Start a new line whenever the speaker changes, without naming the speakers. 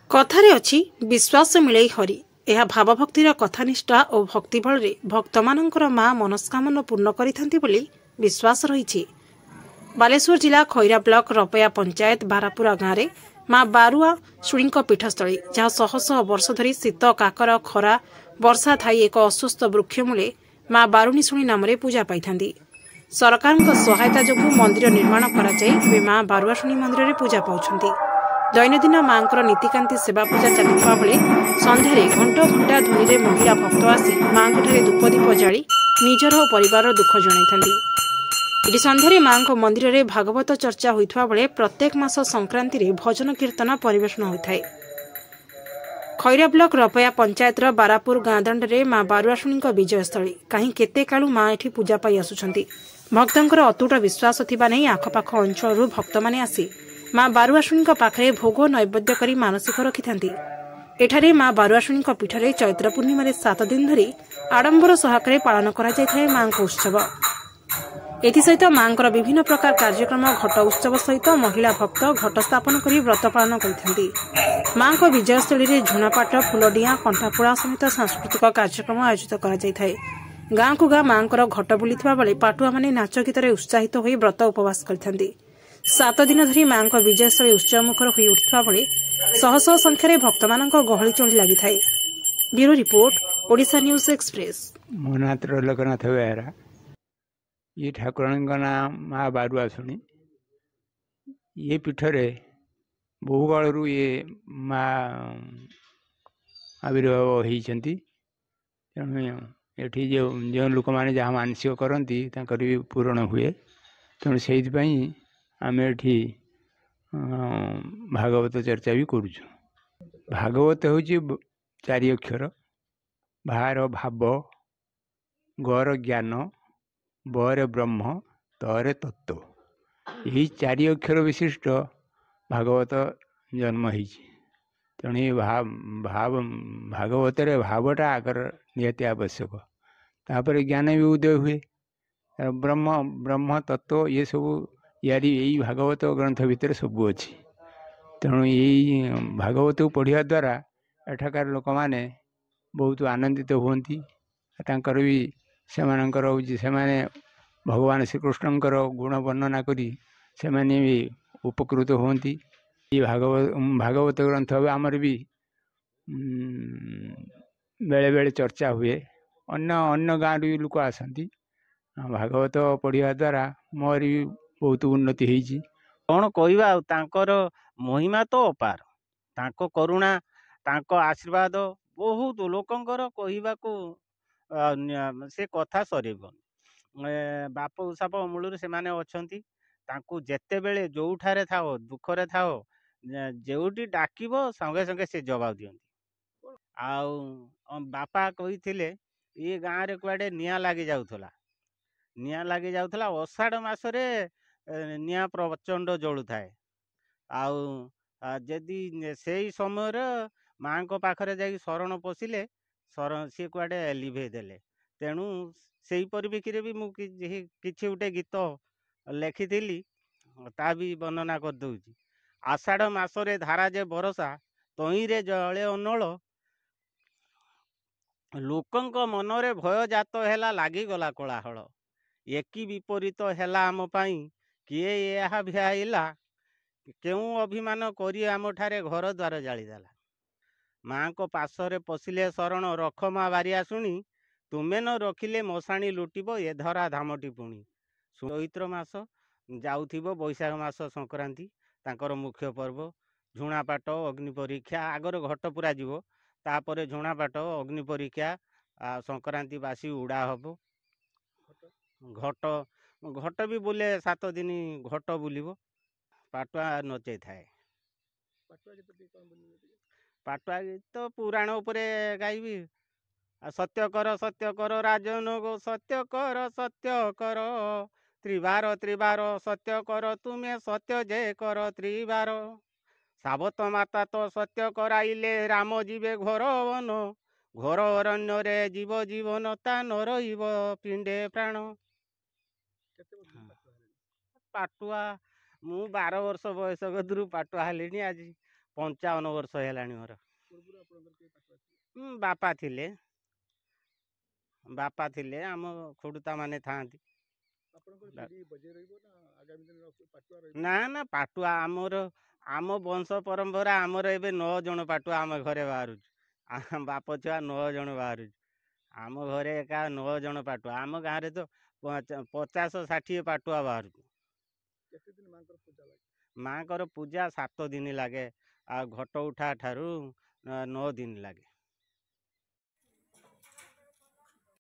कथारे अछि विश्वास मिले हरि। यह भावभक्तिर कथानिष्ठा और भक्ति बल भक्तमानंकर मां मनस्कामना पूर्ण करिथांती बोली विश्वास रही। बालेश्वर जिला खैरा ब्लॉक रपया पंचायत बारापुरा गाँव में मां बारुआ शुणी पीठस्थली जहाँ शह शह वर्ष धरी शीत काकर खरा वर्षा थाई एक अस्वस्थ वृक्ष मूले मां बारुणीशुणी नाम पूजा पाई। सरकार सहायता जो मंदिर निर्माण कर मां बारुआशुणी मंदिर में पूजा पाउछंती। दैनंदिन मांकर नीतिकांति सेवा पूजा चलता बेले सन्धार घंटा घंटा ध्वनि में महिला भक्त आसी मां धूपदीप जाली निजर और परिवार दुख जन। इटी सन्धार मां मंदिर में भागवत चर्चा होता बेले प्रत्येक मास संक्रांति रे भजन कीर्तन परिवेषण होता है। खैरा ब्लॉक रपया पंचायत बारापुर गाँदाण्ड में मां बारुआशुणी विजयस्थली कहीं केते कालू मां एठी पूजा पाई आसुछंती। भक्तंकर अतुट विश्वास थिबा नै आखपाख अंचल भक्त माने आसी मां बारुआशुणी पाखरे भोग नैवेद्य करी मानसिक रखिथांती। एठारे मां बारुआशुणी पीठरे चैत्र पूर्णिमा 7 दिन धरी आडंबर सहकारे पालन करा जायथाय मांको उत्सव। एथिसहित मांकर विभिन्न प्रकार कार्यक्रम घट उत्सव सहित महिला भक्त घट स्थापन करी व्रत पालन करिथांती। मांको विजयस्थली रे झुणापाट फुलडिया कंठापोड़ा सहित सांस्कृतिक कार्यक्रम आयोजित करा जायथाय। गाँ को गाँ मांकर घट बुलिथिबा बेले पाटुआ माने नाच गीतरे उत्साहित होई व्रत उपवास करिथांती। 7 दिन धरी मांको विजयस्थली उत्सवमुखर होई उठिथिबा बेले शह शह संख्यारे भक्तमानंक गहଳି चढ़ी लागिथाय। Bureau report Odisha news express.
मोहनाथ लोकनाथ बेहरा ये ठाकुराणी का नाम माँ बारुआशुणी। ये पीठरे बहु कालू ये माँ आविर्भाव होती। तेणु ये जो लोक मैंने जहाँ मानसिक करती भी पूरण हुए। तेणु से आम एठी भागवत चर्चा भी करुँ। भागवत हूँ 4 अक्षर भार भाव गर ज्ञान बर ब्रह्म तर तत्व। यही 4 अक्षर विशिष्ट भागवत जन्म हो। तेणु ये भागवत भावटा आगर निहती आवश्यक। तापर ज्ञान भी उदय हुए। ब्रह्म तत्व ये सब यारी यही भागवत ग्रंथ भितर सब अच्छी। तेणु यही भागवत को पढ़िया द्वारा एठाकार लोक मैंने बहुत आनंदित होती। तांकर भी सेमानंकर से भगवान श्रीकृष्णंकर गुण वर्णना करी से भी उपकृत होती। ये भागवत ग्रंथ आमर भी बेले बेले चर्चा हुए। अन्य गाँव भी लोक आसती। भागवत पढ़िया द्वारा मोर भी बहुत उन्नति होती।
कौन कहवा तांकर महिमा तो अपार। तांको करुणा तांको आशीर्वाद बहुत लोकंकर कहवा को से कथा सरेबन। बाप साप मूलर से माने अछंती। तांको जेते बेले जोठारे थाओ दुखरे थाओ जोटी डाकिबो संगे संगे से जवाब दियंती। बापा कहिथिले ये गाँव रे कुआडे निया लागी जाउथला। निया लागी जाउथला अषाढ़ मासरे निया प्रचंड जलु थाए। जदि से समय माँ को पाखरे जाई शरण पशिले शरण सी कुआडे लिभे देले। तेणु से परिप्रेक्षी भी मुझे किसी गोटे गीत लेखिली ता भी वर्णना कर दूची। आषाढ़ मासरे धारा जे बरसा तई रे जले अनल लोकंक मनरे भय जात हैला लागिगला कोलाहल। एकी विपरीत हैला आम पाई किए यह भिआइला केउ अभिमान करी आम ठारे घर द्वार जालीदेला। माँ को पासरे पशिले शरण रख माँ बारिआशुणी तुमे न रखिले मशाणी लुटिब ए धरा धामटी पुणी। चैत्र मास जाउथिबो बैशाख मास संक्रांति तांकर मुख्य पर्व। झुणापाट अग्नि परीक्षा आगर घट पूरा जीव तापर झुणापाट अग्नि परीक्षा संक्रांति बासी उड़ा हब। घट घट भी बुले 7 दिन घट बुलिबो। पाटुआ नचे थाए। पाटुआ गीत पुराण उपरे गाइबी। सत्य कर राजन गो सत्य कर त्रिबार त्रिबार सत्य कर तुम्हें सत्य जय कर त्रिबार। सावत माता तो सत्य कराइले राम जीवे घर वन घर अरण्य रे जीव जीवन ता न रहिब पिंडे प्राण। पाटुआ मु 12 वर्ष बयस गदरू पाटुआ हेलिनी। आज 55 ବର୍ଷ ହେଲାଣି ମୋର। ବାପା ଥିଲେ ଆମ ଖୁଡ଼ୁତା ମାନେ ଥାଆନ୍ତି। ନା ନା ପାଟୁଆ ଆମ ବଂଶ ପରମ୍ପରା ଆମର ଏବେ 9 ଜଣ ପାଟୁଆ ଆମ ଘରେ ବାହାରୁଛୁ। ବାପ ଛୁଆ 9 ଜଣ ବାହାରୁଛୁ। ଆମ ଘରେ ଏକା 9 ଜଣ ପାଟୁଆ। ଆମ ଗାଁରେ ତ 50-60 ପାଟୁଆ ବାହାରୁଛୁ। ମାଙ୍କର ପୂଜା 7 ଦିନ ଲାଗେ ଆଉ ଘଟ ଉଠା ଠାରୁ 9 ଦିନ ଲାଗେ।